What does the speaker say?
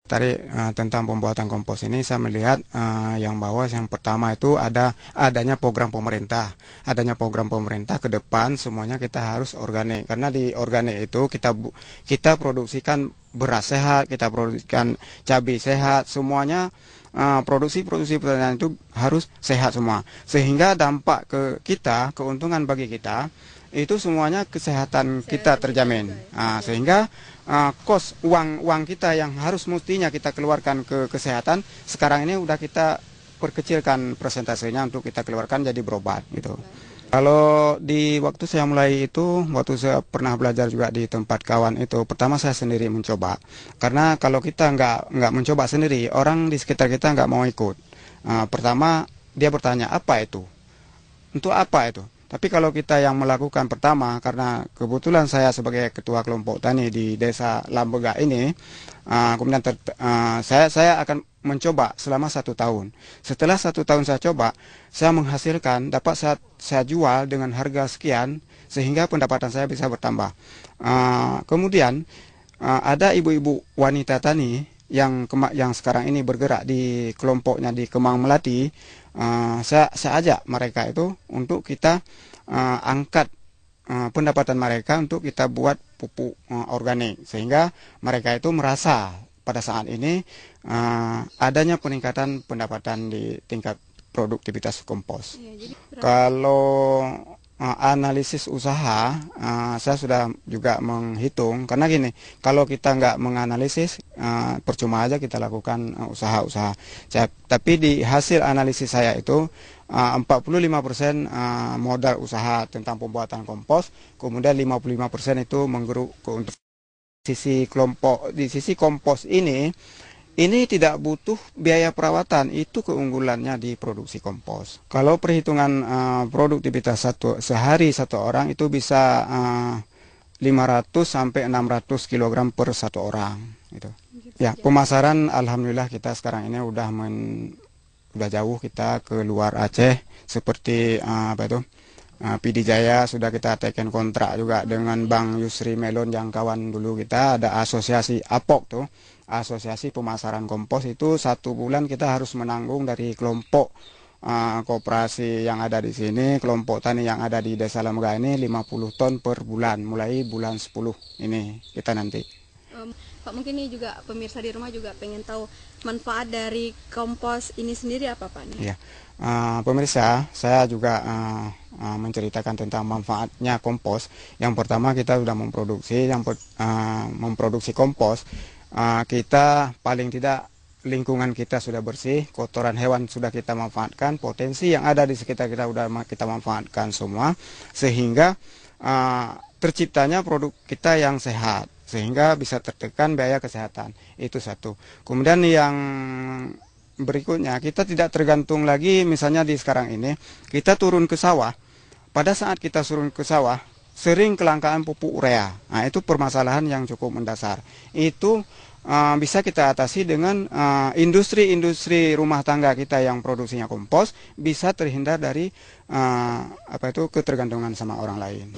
Tentang pembuatan kompos ini saya melihat yang pertama itu adanya program pemerintah. Adanya program pemerintah ke depan semuanya kita harus organik. Karena di organik itu kita produksikan beras sehat, kita produksikan cabai sehat, semuanya produksi pertanian itu harus sehat semua. Sehingga dampak ke kita, keuntungan bagi kita itu semuanya kesehatan kita terjamin. Sehingga kos uang kita yang harus mestinya kita keluarkan ke kesehatan sekarang ini udah kita perkecilkan persentasenya untuk kita keluarkan jadi berobat gitu. Kalau di waktu saya mulai itu, waktu saya pernah belajar juga di tempat kawan itu, pertama saya sendiri mencoba. Karena kalau kita nggak mencoba sendiri, orang di sekitar kita nggak mau ikut. Pertama dia bertanya apa itu, untuk apa itu. Tapi kalau kita yang melakukan pertama, karena kebetulan saya sebagai ketua kelompok tani di desa Lambega ini, kemudian saya akan mencoba selama 1 tahun. Setelah 1 tahun saya coba, saya menghasilkan, dapat saya jual dengan harga sekian, sehingga pendapatan saya bisa bertambah. Kemudian ada ibu-ibu wanita tani yang sekarang ini bergerak di kelompoknya di Kemang Melati. Saya ajak mereka itu untuk kita angkat pendapatan mereka untuk kita buat pupuk organik, sehingga mereka itu merasa pada saat ini adanya peningkatan pendapatan di tingkat produktivitas kompos. Kalau analisis usaha, saya sudah juga menghitung, karena gini, kalau kita nggak menganalisis, percuma aja kita lakukan usaha-usaha. Tapi di hasil analisis saya itu 45% modal usaha tentang pembuatan kompos, kemudian 55% itu menggeruk untuk sisi kelompok. Di sisi kompos ini tidak butuh biaya perawatan, itu keunggulannya di produksi kompos. Kalau perhitungan produktivitas sehari satu orang itu bisa 500 sampai 600 kg per satu orang. Gitu. Ya, pemasaran alhamdulillah kita sekarang ini udah jauh kita ke luar Aceh, seperti PD Jaya sudah kita teken kontrak juga dengan Bang Yusri Melon yang kawan dulu kita, ada asosiasi APOK tuh. Asosiasi Pemasaran Kompos itu 1 bulan kita harus menanggung dari kelompok koperasi yang ada di sini, kelompok tani yang ada di Desa Lambega ini 50 ton per bulan, mulai bulan 10 ini kita nanti. Pak, mungkin ini juga pemirsa di rumah juga pengen tahu manfaat dari kompos ini sendiri apa Pak? Iya. Pemirsa, saya juga menceritakan tentang manfaatnya kompos. Yang pertama kita sudah memproduksi kompos. Kita paling tidak lingkungan kita sudah bersih, kotoran hewan sudah kita manfaatkan, potensi yang ada di sekitar kita sudah kita manfaatkan semua, sehingga terciptanya produk kita yang sehat, sehingga bisa tertekan biaya kesehatan. Itu satu. Kemudian yang berikutnya, kita tidak tergantung lagi, misalnya di sekarang ini kita turun ke sawah. Pada saat kita turun ke sawah, sering kelangkaan pupuk urea. Nah, itu permasalahan yang cukup mendasar. Itu bisa kita atasi dengan industri-industri rumah tangga kita yang produksinya kompos, bisa terhindar dari ketergantungan sama orang lain.